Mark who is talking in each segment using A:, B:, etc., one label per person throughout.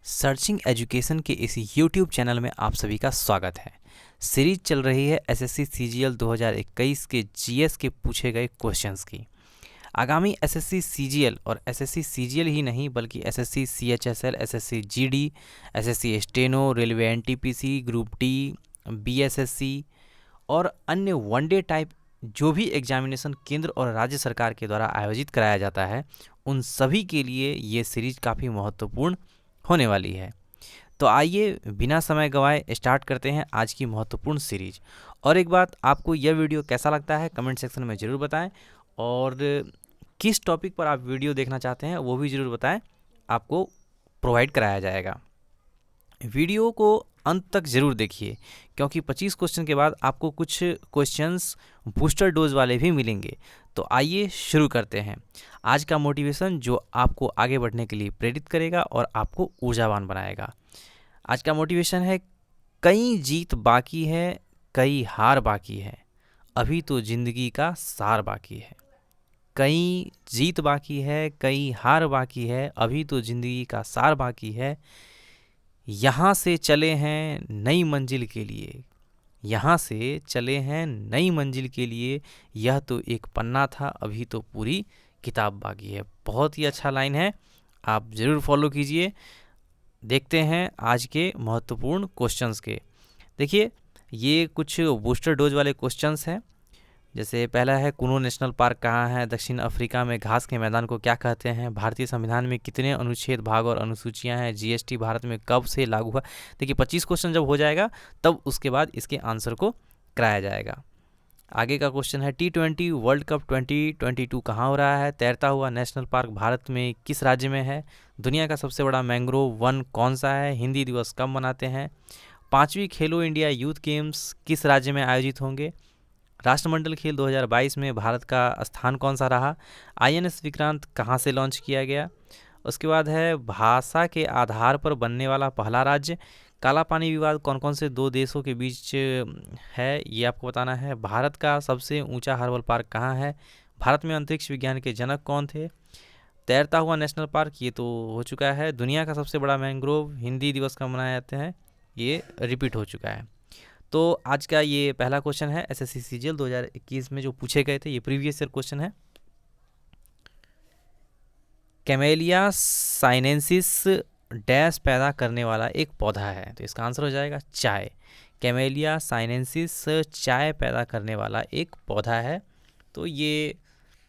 A: Searching education के इस YouTube channel में आप सभी का स्वागत है। सीरीज चल रही है एसएससी सीजीएल 2021 के जीएस के पूछे गए क्वेश्चंस की। आगामी एसएससी सीजीएल और एसएससी सीजीएल ही नहीं बल्कि SSC CHSL, SSC GD, SSC steno, railway NTPC, group D, BSSC और अन्य वनडे टाइप जो भी एग्जामिनेशन केंद्र और राज्य सरकार के द्वारा आयोजित कराया जाता है, उन सभी के लिए ये सीरीज काफ़ी महत्वपूर्ण होने वाली है। तो आइए बिना समय गंवाए स्टार्ट करते हैं आज की महत्वपूर्ण सीरीज। और एक बात, आपको यह वीडियो कैसा लगता है कमेंट सेक्शन में ज़रूर बताएं, और किस टॉपिक पर आप वीडियो देखना चाहते हैं वो भी ज़रूर बताएं, आपको प्रोवाइड कराया जाएगा। वीडियो को अंत तक ज़रूर देखिए क्योंकि 25 क्वेश्चन के बाद आपको कुछ क्वेश्चंस बूस्टर डोज वाले भी मिलेंगे। तो आइए शुरू करते हैं आज का मोटिवेशन जो आपको आगे बढ़ने के लिए प्रेरित करेगा और आपको ऊर्जावान बनाएगा। आज का मोटिवेशन है, कई जीत बाकी है, कई हार बाकी है, अभी तो ज़िंदगी का सार बाकी है। कई जीत बाकी है, कई हार बाकी है, अभी तो ज़िंदगी का सार बाकी है। यहाँ से चले हैं नई मंजिल के लिए, यहाँ से चले हैं नई मंजिल के लिए, यह तो एक पन्ना था, अभी तो पूरी किताब बाकी है। बहुत ही अच्छा लाइन है, आप ज़रूर फॉलो कीजिए। देखते हैं आज के महत्वपूर्ण क्वेश्चंस के। देखिए, ये कुछ बूस्टर डोज वाले क्वेश्चंस हैं। जैसे पहला है, कुनो नेशनल पार्क कहाँ है? दक्षिण अफ्रीका में। घास के मैदान को क्या कहते हैं? भारतीय संविधान में कितने अनुच्छेद, भाग और अनुसूचियां हैं? जीएसटी भारत में कब से लागू हुआ? देखिए, 25 क्वेश्चन जब हो जाएगा तब उसके बाद इसके आंसर को कराया जाएगा। आगे का क्वेश्चन है, T20 वर्ल्ड कप 2022 कहाँ हो रहा है? तैरता हुआ नेशनल पार्क भारत में किस राज्य में है? दुनिया का सबसे बड़ा मैंग्रोव वन कौन सा है? हिंदी दिवस कब मनाते हैं? 5वीं खेलो इंडिया यूथ गेम्स किस राज्य में आयोजित होंगे? राष्ट्रमंडल खेल 2022 में भारत का स्थान कौन सा रहा? आईएनएस विक्रांत कहाँ से लॉन्च किया गया? उसके बाद है, भाषा के आधार पर बनने वाला पहला राज्य। काला पानी विवाद कौन कौन से दो देशों के बीच है, ये आपको बताना है। भारत का सबसे ऊंचा हर्बल पार्क कहाँ है? भारत में अंतरिक्ष विज्ञान के जनक कौन थे? तैरता हुआ नेशनल पार्क, ये तो हो चुका है। दुनिया का सबसे बड़ा मैंग्रोव हिंदी दिवस कब मनाए जाते हैं, ये रिपीट हो चुका है। तो आज का ये पहला क्वेश्चन है एसएससी सीजीएल 2021 में जो पूछे गए थे, ये प्रीवियस ईयर क्वेश्चन है। कैमेलिया साइनेंसिस डैश पैदा करने वाला एक पौधा है, तो इसका आंसर हो जाएगा चाय। कैमेलिया साइनेंसिस चाय पैदा करने वाला एक पौधा है। तो ये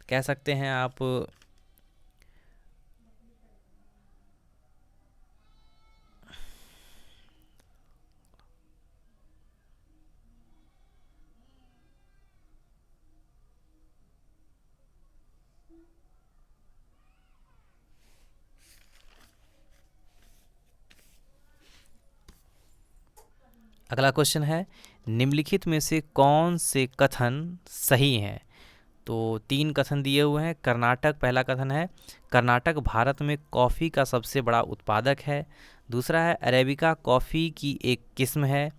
A: कह सकते हैं आप अगला क्वेश्चन है, निम्नलिखित में से कौन से कथन सही हैं? तो 3 कथन दिए हुए हैं। कर्नाटक, पहला कथन है कर्नाटक भारत में कॉफ़ी का सबसे बड़ा उत्पादक है। दूसरा है, अरेबिका कॉफ़ी की एक किस्म है।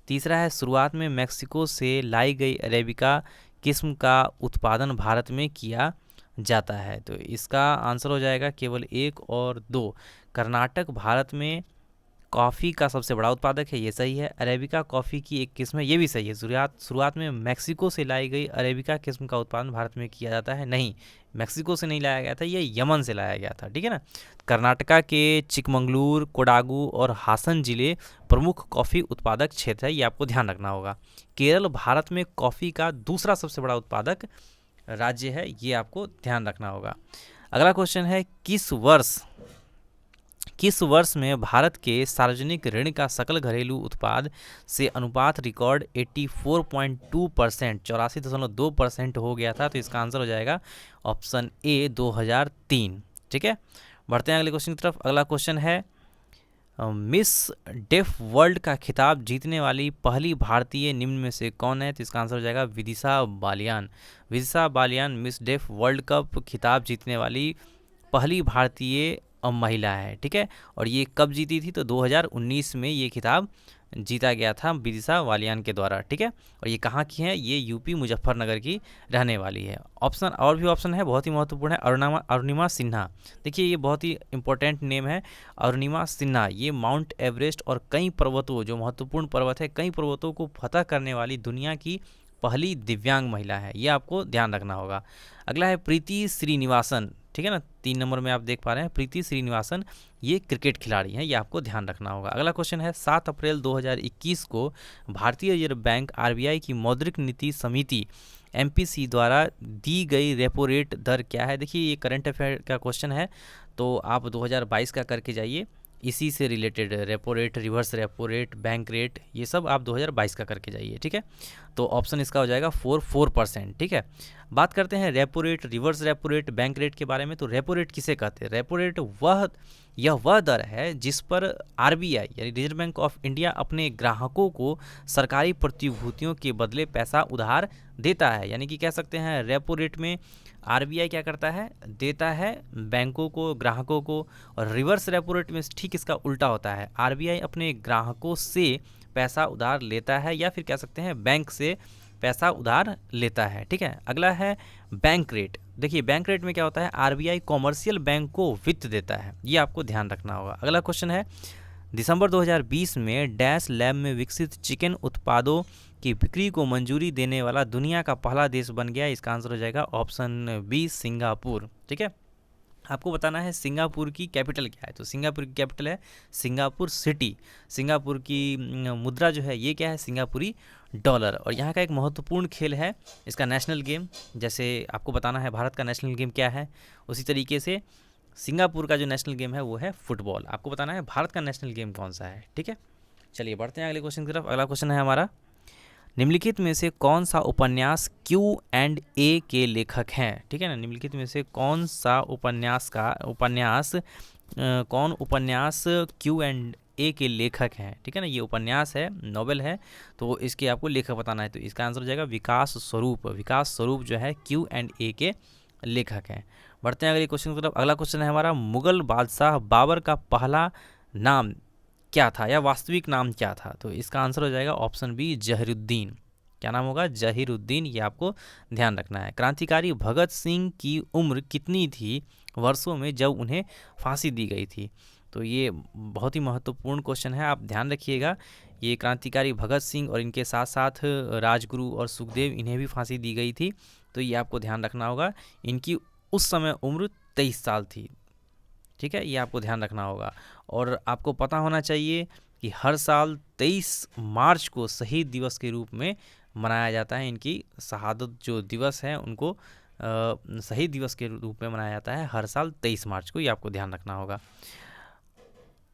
A: तीसरा है, शुरुआत में मेक्सिको से लाई गई अरेबिका किस्म का उत्पादन भारत में किया जाता है। तो इसका आंसर हो जाएगा केवल 1 और 2। कर्नाटक भारत में कॉफ़ी का सबसे बड़ा उत्पादक है, ये सही है। अरेबिका कॉफ़ी की एक किस्म है, ये भी सही है। शुरुआत में मेक्सिको से लाई गई अरेबिका किस्म का उत्पादन भारत में किया जाता है, नहीं, मेक्सिको से नहीं लाया गया था, ये यमन से लाया गया था, ठीक है ना। कर्नाटका के चिकमंगलूर, कोडागू और हासन जिले प्रमुख कॉफ़ी उत्पादक क्षेत्र है, ये आपको ध्यान रखना होगा। केरल भारत में कॉफ़ी का दूसरा सबसे बड़ा उत्पादक राज्य है, ये आपको ध्यान रखना होगा। अगला क्वेश्चन है, किस वर्ष में भारत के सार्वजनिक ऋण का सकल घरेलू उत्पाद से अनुपात रिकॉर्ड 84.2%, 84.2% हो गया था? तो इसका आंसर हो जाएगा ऑप्शन ए, 2003। ठीक है, बढ़ते हैं अगले क्वेश्चन की तरफ। अगला क्वेश्चन है, मिस डेफ वर्ल्ड का खिताब जीतने वाली पहली भारतीय निम्न में से कौन है? तो इसका आंसर हो जाएगा Vidisha Baliyan. Vidisha Baliyan miss deaf world cup खिताब जीतने वाली पहली भारतीय महिला है, ठीक है। और ये कब जीती थी? तो 2019 में ये खिताब जीता गया था विदिशा बालियान के द्वारा, ठीक है। और ये कहाँ की है, ये यूपी मुजफ्फरनगर की रहने वाली है। ऑप्शन और भी ऑप्शन है, बहुत ही महत्वपूर्ण है, अरुणिमा सिन्हा। देखिए ये बहुत ही इंपॉर्टेंट नेम है, अरुणिमा सिन्हा। ये माउंट एवरेस्ट और कई पर्वतों, जो महत्वपूर्ण पर्वत है, कई पर्वतों को फतह करने वाली दुनिया की पहली दिव्यांग महिला है, ये आपको ध्यान रखना होगा। अगला है प्रीति श्रीनिवासन, ठीक है ना, 3 नंबर में आप देख पा रहे हैं प्रीति श्रीनिवासन, ये क्रिकेट खिलाड़ी हैं, ये आपको ध्यान रखना होगा। अगला क्वेश्चन है 7 अप्रैल 2021 को भारतीय रिजर्व बैंक आरबीआई की मौद्रिक नीति समिति एमपीसी द्वारा दी गई रेपो रेट दर क्या है। देखिए ये करंट अफेयर का क्वेश्चन है, तो आप 2022 का करके जाइए, इसी से related repo rate, reverse repo rate, bank rate, ये सब आप 2022 का करके जाइए, ठीक है। तो ऑप्शन इसका हो जाएगा 4%, ठीक है। बात करते हैं repo rate, reverse repo rate, bank rate के बारे में। तो रेपो रेट किसे कहते हैं? रेपो रेट वह दर है जिस पर आरबीआई यानी रिजर्व बैंक ऑफ इंडिया अपने ग्राहकों को सरकारी प्रतिभूतियों के बदले पैसा उधार देता है। यानी कि कह सकते हैं रेपो रेट में आरबीआई क्या करता है, देता है बैंकों को, ग्राहकों को। और रिवर्स रेपो रेट में ठीक इसका उल्टा होता है, आरबीआई अपने ग्राहकों से पैसा उधार लेता है, या फिर कह सकते हैं बैंक से पैसा उधार लेता है, ठीक है। अगला है बैंक रेट। देखिए बैंक रेट में क्या होता है, आरबीआई कॉमर्शियल बैंक को वित्त देता है, ये आपको ध्यान रखना होगा। अगला क्वेश्चन है दिसंबर 2020 में डैश लैब में विकसित चिकन उत्पादों की बिक्री को मंजूरी देने वाला दुनिया का पहला देश बन गया। इसका आंसर हो जाएगा ऑप्शन बी, सिंगापुर, ठीक है। आपको बताना है सिंगापुर की कैपिटल क्या है। तो सिंगापुर की कैपिटल है सिंगापुर सिटी। सिंगापुर की मुद्रा जो है ये क्या है, सिंगापुरी डॉलर। और यहाँ का एक महत्वपूर्ण खेल है इसका नेशनल गेम, जैसे आपको बताना है भारत का नेशनल गेम क्या है, उसी तरीके से सिंगापुर का जो नेशनल गेम है वो है फुटबॉल। आपको बताना है भारत का नेशनल गेम कौन सा है, ठीक है। चलिए बढ़ते हैं अगले क्वेश्चन की तरफ। अगला क्वेश्चन है हमारा, निम्नलिखित में से कौन सा उपन्यास Q&A के लेखक हैं, ठीक है ना। निम्नलिखित में से कौन सा कौन उपन्यास Q&A के लेखक हैं, ठीक है ना। ये उपन्यास है, नॉवेल है, तो इसके आपको लेखक बताना है। तो इसका आंसर हो जाएगा विकास स्वरूप। विकास स्वरूप जो है Q&A के लेखक हैं। बढ़ते हैं अगले क्वेश्चन की तरफ। अगला क्वेश्चन है हमारा, मुगल बादशाह बाबर का पहला नाम क्या था या वास्तविक नाम क्या था। तो इसका आंसर हो जाएगा ऑप्शन बी, जहीरुद्दीन। क्या नाम होगा, जहीरुद्दीन, ये आपको ध्यान रखना है। क्रांतिकारी भगत सिंह की उम्र कितनी थी वर्षों में जब उन्हें फांसी दी गई थी। तो ये बहुत ही महत्वपूर्ण क्वेश्चन है, आप ध्यान रखिएगा। ये क्रांतिकारी भगत सिंह और इनके साथ साथ राजगुरु और सुखदेव, इन्हें भी फांसी दी गई थी। तो ये आपको ध्यान रखना होगा। इनकी उस समय उम्र 23 साल थी, ठीक है, ये आपको ध्यान रखना होगा। और आपको पता होना चाहिए कि हर साल 23 मार्च को शहीद दिवस के रूप में मनाया जाता है। इनकी शहादत जो दिवस है उनको शहीद दिवस के रूप में मनाया जाता है हर साल 23 मार्च को, ये आपको ध्यान रखना होगा।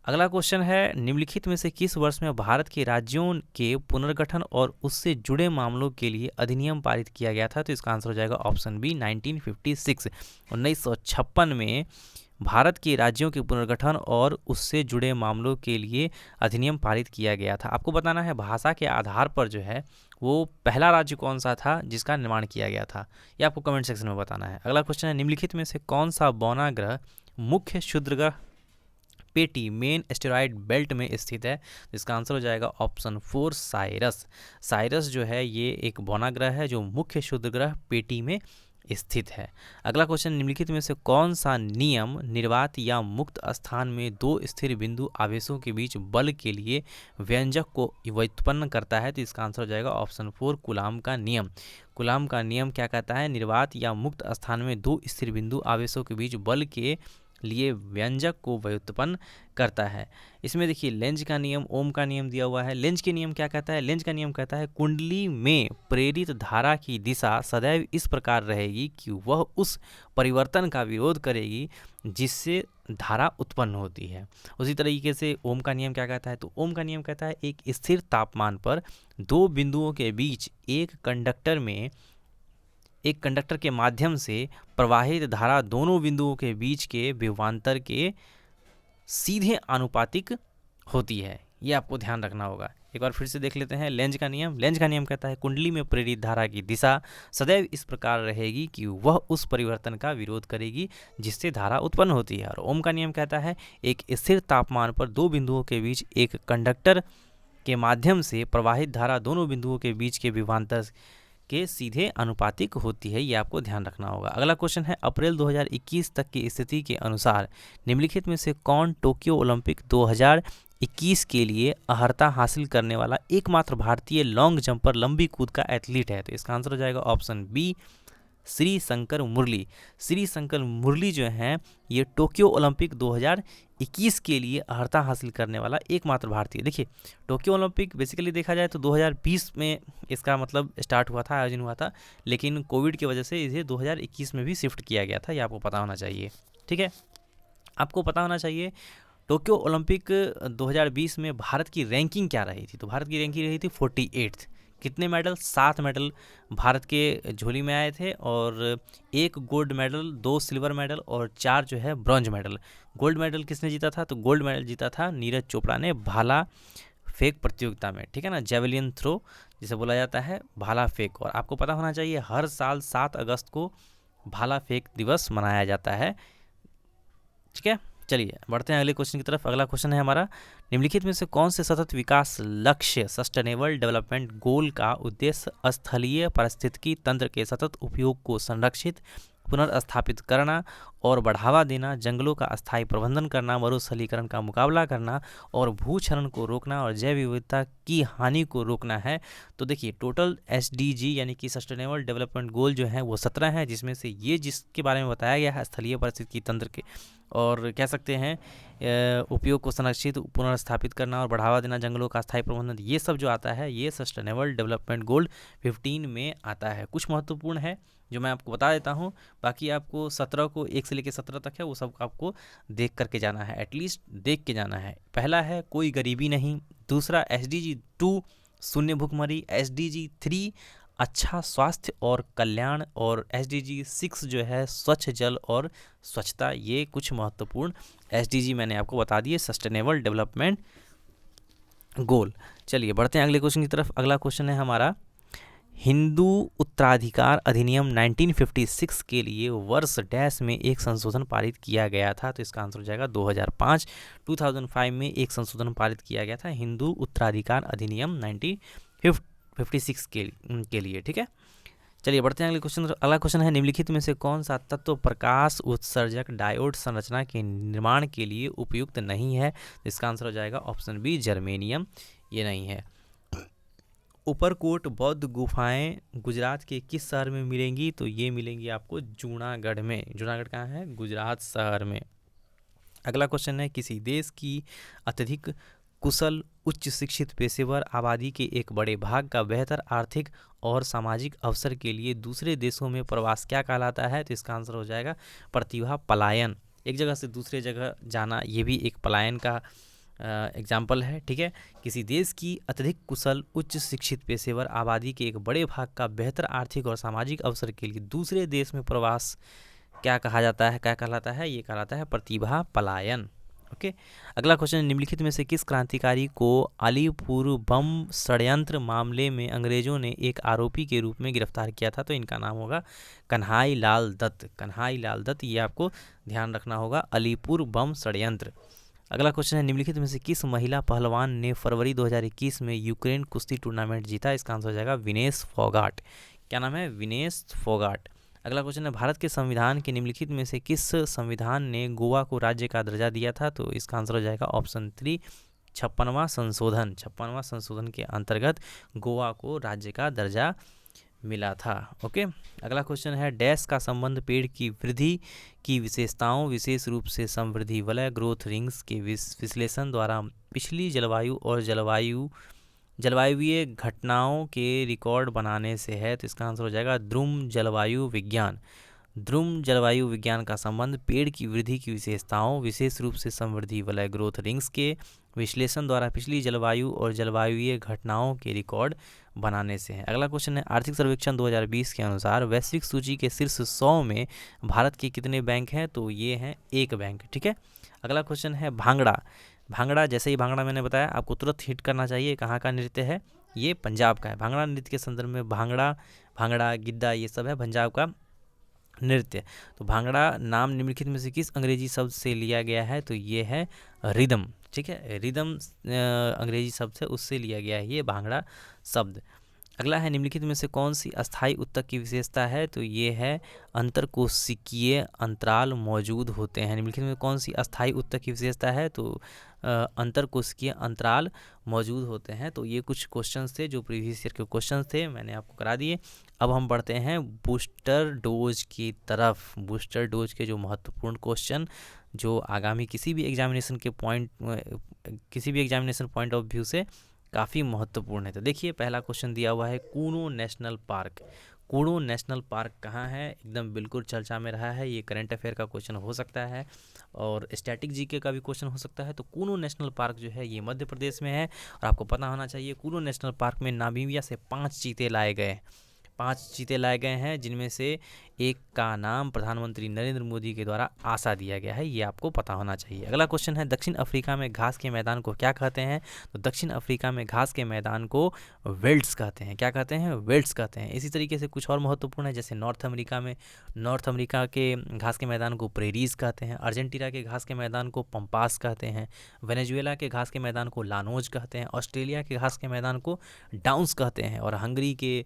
A: अगला क्वेश्चन है, निम्नलिखित में से किस वर्ष में भारत के राज्यों के पुनर्गठन और उससे जुड़े मामलों के लिए अधिनियम पारित किया गया था। तो इसका आंसर हो जाएगा ऑप्शन बी, 1956। 1956 में भारत के राज्यों के पुनर्गठन और उससे जुड़े मामलों के लिए अधिनियम पारित किया गया था। आपको बताना है भाषा के आधार पर जो है वो पहला राज्य कौन सा था जिसका निर्माण किया गया था, ये आपको कमेंट सेक्शन में बताना है। अगला क्वेश्चन है, निम्नलिखित में से कौन सा बौना ग्रह मुख्य क्षुद्रग्रह पेटी मेन एस्टेरॉयड बेल्ट में स्थित है। इसका आंसर हो जाएगा ऑप्शन 4, साइरस। साइरस जो है ये एक बौना ग्रह है जो मुख्य क्षुद्रग्रह पेटी में स्थित है। अगला क्वेश्चन, निम्नलिखित में से कौन सा नियम निर्वात या मुक्त स्थान में दो स्थिर बिंदु आवेशों के बीच बल के लिए व्यंजक को व्युत्पन्न करता है। तो इसका आंसर हो जाएगा ऑप्शन 4, कूलाम का नियम। कूलाम का नियम क्या कहता है, निर्वात या मुक्त स्थान में दो स्थिर बिंदु आवेशों के बीच बल के लिए व्यंजक को व्युत्पन्न करता है। इसमें देखिए लेंज का नियम, ओम का नियम दिया हुआ है। लेंज के नियम क्या कहता है, लेंज का नियम कहता है कुंडली में प्रेरित धारा की दिशा सदैव इस प्रकार रहेगी कि वह उस परिवर्तन का विरोध करेगी जिससे धारा उत्पन्न होती है। उसी तरीके से ओम का नियम क्या कहता है, तो ओम का नियम कहता है एक स्थिर तापमान पर दो बिंदुओं के बीच एक कंडक्टर के माध्यम से प्रवाहित धारा दोनों बिंदुओं के बीच के विभवांतर के सीधे आनुपातिक होती है। ये आपको ध्यान रखना होगा। एक बार फिर से देख लेते हैं लेंज का नियम। लेंज का नियम कहता है कुंडली में प्रेरित धारा की दिशा सदैव इस प्रकार रहेगी कि वह उस परिवर्तन का विरोध करेगी जिससे धारा उत्पन्न होती है। और ओम का नियम कहता है एक स्थिर तापमान पर दो बिंदुओं के बीच एक कंडक्टर के माध्यम से प्रवाहित धारा दोनों बिंदुओं के बीच के विभवांतर के सीधे अनुपातिक होती है, ये आपको ध्यान रखना होगा। अगला क्वेश्चन है, अप्रैल 2021 तक की स्थिति के अनुसार निम्नलिखित में से कौन टोक्यो ओलंपिक 2021 के लिए अर्हता हासिल करने वाला एकमात्र भारतीय लॉन्ग जंपर लंबी कूद का एथलीट है? तो इसका आंसर हो जाएगा ऑप्शन बी, श्री शंकर मुरली। श्री शंकर मुरली जो हैं ये टोक्यो ओलंपिक 2021 के लिए अर्हता हासिल करने वाला एकमात्र भारतीय। देखिए टोक्यो ओलंपिक बेसिकली देखा जाए तो 2020 में इसका मतलब स्टार्ट हुआ था, आयोजन हुआ था, लेकिन कोविड की वजह से इसे 2021 में भी शिफ्ट किया गया था, ये आपको पता होना चाहिए। ठीक है, आपको पता होना चाहिए टोक्यो ओलंपिक 2020 में भारत की रैंकिंग क्या रही थी। तो भारत की रैंकिंग रही थी 48th। कितने मेडल? 7 मेडल भारत के झोली में आए थे, और 1 गोल्ड मेडल, 2 सिल्वर मेडल और 4 जो है ब्रॉन्ज मेडल। गोल्ड मेडल किसने जीता था? तो गोल्ड मेडल जीता था नीरज चोपड़ा ने भाला फेंक प्रतियोगिता में। ठीक है ना, जेवलिन थ्रो जिसे बोला जाता है, भाला फेंक। और आपको पता होना चाहिए हर साल 7 अगस्त को भाला फेंक दिवस मनाया जाता है। ठीक है, चलिए बढ़ते हैं अगले क्वेश्चन की तरफ। अगला क्वेश्चन है हमारा, निम्नलिखित में से कौन से सतत विकास लक्ष्य सस्टेनेबल डेवलपमेंट गोल का उद्देश्य स्थलीय पारिस्थितिकी तंत्र के सतत उपयोग को संरक्षित, पुनर्स्थापित करना और बढ़ावा देना, जंगलों का अस्थायी प्रबंधन करना, मरुस्थलीकरण का मुकाबला करना और भूक्षरण को रोकना और जैव विविधता की हानि को रोकना है? तो देखिए टोटल SDG यानी कि सस्टेनेबल डेवलपमेंट गोल जो है वो 17 है, जिसमें से ये जिसके बारे में बताया गया है स्थलीय पारिस्थितिकी तंत्र के और कह सकते हैं उपयोग को संरक्षित, पुनर्स्थापित करना और बढ़ावा देना, जंगलों का स्थायी प्रबंधन, ये सब जो आता है ये सस्टेनेबल डेवलपमेंट गोल 15 में आता है। कुछ महत्वपूर्ण है जो मैं आपको बता देता हूँ, बाकी आपको 17 को 1 से लेकर 17 तक है वो सब आपको देख करके जाना है, एटलीस्ट देख के जाना है। पहला है कोई गरीबी नहीं, दूसरा SDG 2 शून्य भूखमरी, SDG 3 अच्छा स्वास्थ्य और कल्याण, और SDG 6 जो है स्वच्छ जल और स्वच्छता। ये कुछ महत्वपूर्ण SDG मैंने आपको बता दिए, सस्टेनेबल डेवलपमेंट गोल। चलिए बढ़ते हैं अगले क्वेश्चन की तरफ। अगला क्वेश्चन है हमारा, हिंदू उत्तराधिकार अधिनियम 1956 के लिए वर्ष डैश में एक संशोधन पारित किया गया था? तो इसका आंसर हो जाएगा 2005 में एक संशोधन पारित किया गया था हिंदू उत्तराधिकार अधिनियम 1956 के लिए। ठीक है, चलिए बढ़ते हैं अगले क्वेश्चन। अगला क्वेश्चन है, निम्नलिखित में से कौन सा तत्व प्रकाश उत्सर्जक डायोड संरचना के निर्माण के लिए उपयुक्त नहीं है? तो इसका आंसर हो जाएगा ऑप्शन बी, जर्मेनियम। ये नहीं है। ऊपरकोट बौद्ध गुफाएं गुजरात के किस शहर में मिलेंगी? तो ये मिलेंगी आपको जूनागढ़ में। जूनागढ़ कहाँ है? गुजरात शहर में। अगला क्वेश्चन है, किसी देश की अत्यधिक कुशल उच्च शिक्षित पेशेवर आबादी के एक बड़े भाग का बेहतर आर्थिक और सामाजिक अवसर के लिए दूसरे देशों में प्रवास क्या कहलाता है? तो इसका आंसर हो जाएगा प्रतिभा पलायन। एक जगह से दूसरे जगह जाना, ये भी एक पलायन का एग्जाम्पल है। ठीक है, किसी देश की अत्यधिक कुशल उच्च शिक्षित पेशेवर आबादी के एक बड़े भाग का बेहतर आर्थिक और सामाजिक अवसर के लिए दूसरे देश में प्रवास क्या कहा जाता है, क्या कहलाता है? ये कहलाता है प्रतिभा पलायन। ओके, अगला क्वेश्चन, निम्नलिखित में से किस क्रांतिकारी को अलीपुर बम षड्यंत्र मामले में अंग्रेजों ने एक आरोपी के रूप में गिरफ्तार किया था? तो इनका नाम होगा कन्हाई लाल दत्त। कन्हाई लाल दत्त, ये आपको ध्यान रखना होगा, अलीपुर बम षड्यंत्र। अगला क्वेश्चन है, निम्नलिखित में से किस महिला पहलवान ने फरवरी 2021 में यूक्रेन कुश्ती टूर्नामेंट जीता? इसका आंसर हो जाएगा विनेश फोगाट। क्या नाम है? विनेश फोगाट। अगला क्वेश्चन है, भारत के संविधान के निम्नलिखित में से किस संविधान ने गोवा को राज्य का दर्जा दिया था? तो इसका आंसर हो जाएगा ऑप्शन 3, 56वां संशोधन। 56वां संशोधन के अंतर्गत गोवा को राज्य का दर्जा मिला था। ओके, अगला क्वेश्चन है, डैश का संबंध पेड़ की वृद्धि की विशेषताओं विशेष रूप से समृद्धि वलय ग्रोथ रिंग्स के विश्लेषण द्वारा पिछली जलवायु और जलवायुवीय घटनाओं के रिकॉर्ड बनाने से है? तो इसका आंसर हो जाएगा द्रुम जलवायु विज्ञान। द्रुम जलवायु विज्ञान का संबंध पेड़ की वृद्धि की विशेषताओं विशेष रूप से समृद्धि वलय ग्रोथ रिंग्स के विश्लेषण द्वारा पिछली जलवायु और जलवायुवीय घटनाओं के रिकॉर्ड बनाने से है। अगला क्वेश्चन है, आर्थिक सर्वेक्षण 2020 के अनुसार वैश्विक सूची के शीर्ष 100 में भारत के कितने बैंक हैं? तो ये हैं 1 बैंक। ठीक है, अगला क्वेश्चन है, भांगड़ा। भांगड़ा, जैसे ही भांगड़ा मैंने बताया आपको तुरंत हिट करना चाहिए, कहाँ का नृत्य है? ये पंजाब का है। भांगड़ा नृत्य के संदर्भ में भांगड़ा गिद्दा ये सब है पंजाब का नृत्य। तो भांगड़ा नाम निम्नलिखित में से किस अंग्रेजी शब्द से लिया गया है? तो ये है रिदम। ठीक है, रिदम अंग्रेजी शब्द है, उससे लिया गया है ये भांगड़ा शब्द। अगला है निम्नलिखित में से कौन सी अस्थायी उत्तक की विशेषता है, तो ये है अंतरकोशिकीय अंतराल मौजूद होते हैं। निम्नलिखित में कौन सी अस्थायी उत्तक की विशेषता है, तो अंतरकोशिकीय अंतराल मौजूद होते हैं। तो ये कुछ क्वेश्चंस थे जो प्रीवियस ईयर के क्वेश्चंस थे, मैंने आपको करा दिए। अब हम बढ़ते हैं बूस्टर डोज की तरफ। बूस्टर डोज के जो महत्वपूर्ण क्वेश्चन जो आगामी किसी भी एग्जामिनेशन पॉइंट ऑफ व्यू से काफ़ी महत्वपूर्ण है। तो देखिए पहला क्वेश्चन दिया हुआ है Kuno national park. Kuno national park कहाँ है, एकदम बिल्कुल चर्चा में रहा है। ये करंट अफेयर का क्वेश्चन हो सकता है और स्टैटिक जीके का भी क्वेश्चन हो सकता है। तो कूनो नेशनल पार्क जो है ये मध्य प्रदेश में है और आपको पता होना चाहिए कूनो नेशनल पार्क में नामीबिया से 5 चीते लाए गए। 5 चीते लाए गए हैं, जिनमें से एक का नाम प्रधानमंत्री नरेंद्र मोदी के द्वारा आशा दिया गया है, ये आपको पता होना चाहिए। अगला क्वेश्चन है दक्षिण अफ्रीका में घास के मैदान को क्या कहते हैं, तो दक्षिण अफ्रीका में घास के मैदान को वेल्ड्स कहते हैं। क्या कहते हैं, वेल्ड्स कहते हैं। इसी तरीके से कुछ और महत्वपूर्ण है, जैसे नॉर्थ अमेरिका के घास के मैदान को प्रेरीज कहते हैं। अर्जेंटीना के घास के मैदान को पंपास कहते हैं। वेनेजुएला के घास के मैदान को लानोज कहते हैं। ऑस्ट्रेलिया के घास के मैदान को डाउन्स कहते हैं और हंगरी के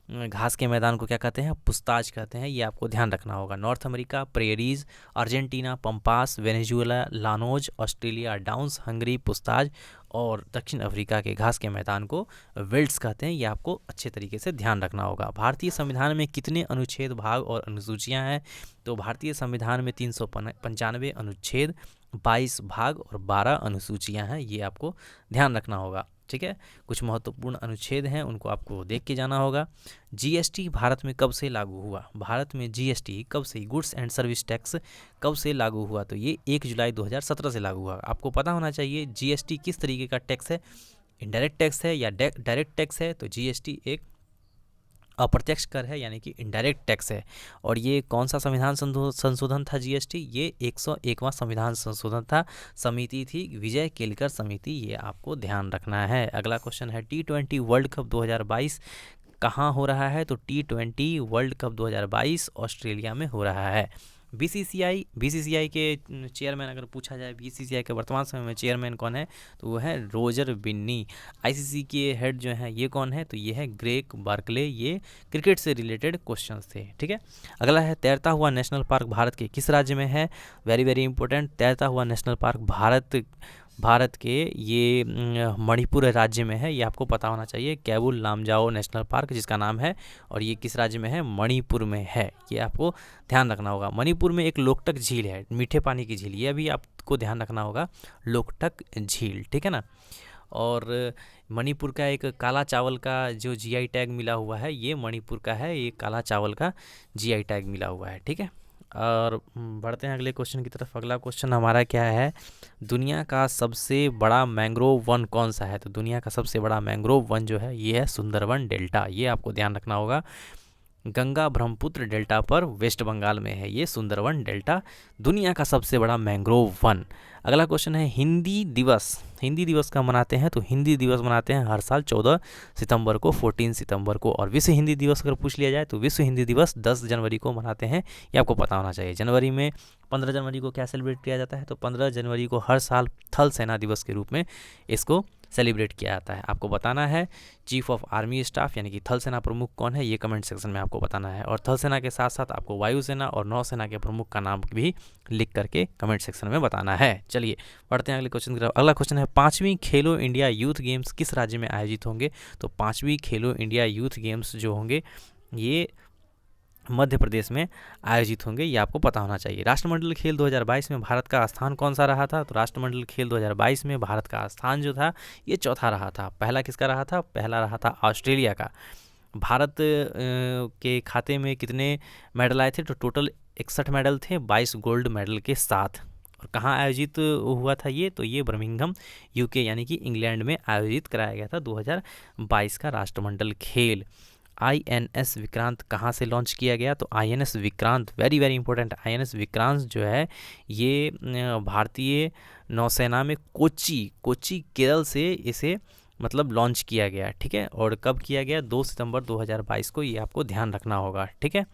A: घास के मैदान को क्या कहते हैं, पुस्ताज कहते हैं। ये आपको ध्यान रखना होगा। North America prairies, Argentina pampas, Venezuela llanos, Australia downs, Hungary pusztas और दक्षिण अफ्रीका के घास के मैदान को वेल्ड्स कहते हैं। ये आपको अच्छे तरीके से ध्यान रखना होगा। भारतीय संविधान में कितने अनुच्छेद, भाग और अनुसूचियां हैं, तो भारतीय संविधान में 395 अनुच्छेद, 22 भाग और 12 अनुसूचियां हैं। ये आपको ध्यान रखना होगा। ठीक है, कुछ महत्वपूर्ण अनुच्छेद हैं, उनको आपको देख के जाना होगा। जीएसटी भारत में कब से लागू हुआ, भारत में जीएसटी कब से, गुड्स एंड सर्विस टैक्स कब से लागू हुआ, तो ये 1 जुलाई 2017 से लागू हुआ। आपको पता होना चाहिए जीएसटी किस तरीके का टैक्स है, इनडायरेक्ट टैक्स है या डायरेक्ट टैक्स है। तो जीएसटी एक अप्रत्यक्ष कर है, यानी कि इनडायरेक्ट टैक्स है। और ये कौन सा संविधान संशोधन था जीएसटी, ये 101वां संविधान संशोधन था। समिति थी विजय केलकर समिति, ये आपको ध्यान रखना है। अगला क्वेश्चन है T20 वर्ल्ड कप 2022 कहाँ हो रहा है, तो T20 वर्ल्ड कप 2022 ऑस्ट्रेलिया में हो रहा है। बीसीसीआई के चेयरमैन अगर पूछा जाए, बीसीसीआई के वर्तमान समय में चेयरमैन कौन है, तो वो है रोजर बिन्नी। आईसीसी के हेड जो हैं ये कौन है, तो ये है ग्रेग बार्कले। ये क्रिकेट से रिलेटेड क्वेश्चंस थे। ठीक है, अगला है तैरता हुआ नेशनल पार्क भारत के किस राज्य में है, वेरी वेरी इंपॉर्टेंट। तैरता हुआ नेशनल पार्क भारत के ये मणिपुर राज्य में है, ये आपको पता होना चाहिए। कैबुल लामजाओ नेशनल पार्क जिसका नाम है, और ये किस राज्य में है, मणिपुर में है। ये आपको ध्यान रखना होगा। मणिपुर में एक लोकटक झील है, मीठे पानी की झील, ये भी आपको ध्यान रखना होगा, लोकटक झील। ठीक है ना। और मणिपुर का एक काला चावल का जो जीआई टैग मिला हुआ है, ये मणिपुर का है, ये काला चावल का जीआई टैग मिला हुआ है। ठीक है, और बढ़ते हैं अगले क्वेश्चन की तरफ। अगला क्वेश्चन हमारा क्या है, दुनिया का सबसे बड़ा मैंग्रोव वन कौन सा है, तो दुनिया का सबसे बड़ा मैंग्रोव वन जो है ये है सुंदरवन डेल्टा। ये आपको ध्यान रखना होगा। गंगा ब्रह्मपुत्र डेल्टा पर वेस्ट बंगाल में है ये सुंदरवन डेल्टा, दुनिया का सबसे बड़ा मैंग्रोव वन। अगला क्वेश्चन है हिंदी दिवस का मनाते हैं, तो हिंदी दिवस मनाते हैं हर साल 14 सितंबर को, 14 सितंबर को। और विश्व हिंदी दिवस अगर पूछ लिया जाए तो विश्व हिंदी दिवस 10 जनवरी को मनाते हैं, ये आपको पता होना चाहिए। जनवरी में 15 जनवरी को क्या सेलिब्रेट किया जाता है, तो 15 जनवरी को हर साल थल सेना दिवस के रूप में इसको सेलिब्रेट किया जाता है। आपको बताना है चीफ ऑफ आर्मी स्टाफ यानी कि थल सेना प्रमुख कौन है, ये कमेंट सेक्शन में आपको बताना है। और थल सेना के साथ साथ आपको वायुसेना और नौसेना के प्रमुख का नाम भी लिख करके कमेंट सेक्शन में बताना है। चलिए बढ़ते हैं अगले क्वेश्चन की तरफ। अगला क्वेश्चन है 5वीं खेलो इंडिया यूथ गेम्स किस राज्य में आयोजित होंगे, तो 5वीं खेलो इंडिया यूथ गेम्स जो होंगे ये मध्य प्रदेश में आयोजित होंगे, ये आपको पता होना चाहिए। राष्ट्रमंडल खेल 2022 में भारत का स्थान कौन सा रहा था, तो राष्ट्रमंडल खेल 2022 में भारत का स्थान जो था ये चौथा रहा था। पहला किसका रहा था, पहला रहा था ऑस्ट्रेलिया का। भारत के खाते में कितने मेडल आए थे, तो टोटल 61 मेडल थे, 22 गोल्ड मेडल के साथ। और कहाँ आयोजित हुआ था ये, तो ये बर्मिंघम यूके यानी कि इंग्लैंड में आयोजित कराया गया था 2022 का राष्ट्रमंडल खेल। INS विक्रांत कहाँ से लॉन्च किया गया, तो INS Vikrant very very important, INS Vikrant जो है ये भारतीय नौसेना में कोच्चि केरल से इसे मतलब लॉन्च किया गया। ठीक है, और कब किया गया, 2 सितंबर 2022 को, ये आपको ध्यान रखना होगा। ठीक है,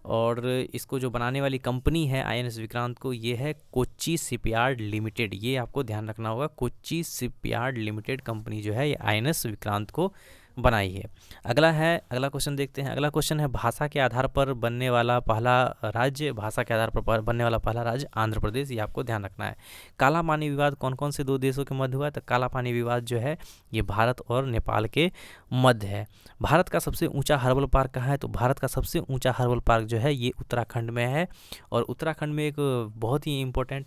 A: और इसको जो बनाने वाली कंपनी है INS विक्रांत को, ये है कोच्चि शिपयार्ड लिमिटेड। ये आपको ध्यान रखना होगा, कोच्चि शिपयार्ड लिमिटेड कंपनी जो है ये INS विक्रांत को बनाई है। अगला क्वेश्चन देखते हैं। अगला क्वेश्चन है भाषा के आधार पर बनने वाला पहला राज्य। भाषा के आधार पर बनने वाला पहला राज्य आंध्र प्रदेश, ये आपको ध्यान रखना है। काला पानी विवाद कौन कौन से 2 देशों के मध्य हुआ? तो काला पानी विवाद जो है ये भारत और नेपाल के मध्य है। भारत का सबसे ऊंचा हर्बल पार्क कहाँ है? तो भारत का सबसे ऊंचा हर्बल पार्क जो है ये उत्तराखंड में है। और उत्तराखंड में एक बहुत ही इम्पोर्टेंट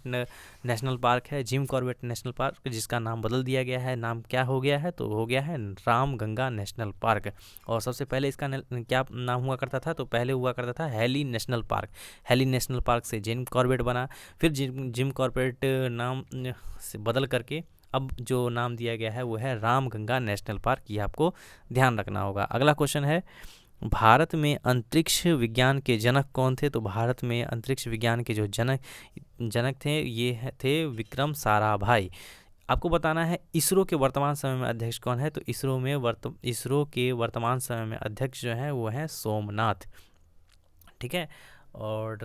A: नेशनल पार्क है, जिम कॉर्बेट नेशनल पार्क, जिसका नाम बदल दिया गया है। नाम क्या हो गया है? तो हो गया है रामगंगा नेशनल पार्क। और सबसे पहले इसका क्या नाम हुआ करता था? तो पहले हुआ करता था Hailey national park. Hailey national park से जिम कॉर्बेट बना, फिर जिम कॉर्बेट नाम से बदल करके अब जो नाम दिया गया है वो है रामगंगा नेशनल पार्क। ये आपको ध्यान रखना होगा। अगला क्वेश्चन है भारत में अंतरिक्ष विज्ञान के जनक कौन थे? तो भारत में अंतरिक्ष विज्ञान के जो जनक थे ये थे विक्रम साराभाई। आपको बताना है इसरो के वर्तमान समय में अध्यक्ष कौन है? तो इसरो के वर्तमान समय में अध्यक्ष जो हैं वो हैं सोमनाथ। ठीक है, और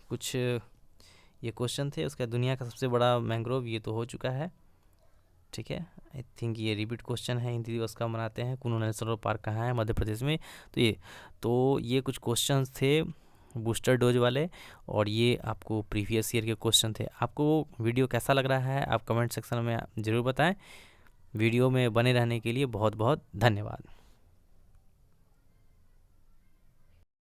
A: कुछ ये क्वेश्चन थे। उसका दुनिया का सबसे बड़ा मैंग्रोव, ये तो हो चुका है। ठीक है, आई थिंक ये रिपीट क्वेश्चन है। हिंदी दिवस का मनाते हैं, कुल्लू नेशनल पार्क कहाँ है? मध्य प्रदेश में। तो ये कुछ क्वेश्चंस थे बूस्टर डोज वाले, और ये आपको प्रीवियस ईयर के क्वेश्चन थे। आपको वीडियो कैसा लग रहा है आप कमेंट सेक्शन में ज़रूर बताएं। वीडियो में बने रहने के लिए बहुत बहुत धन्यवाद।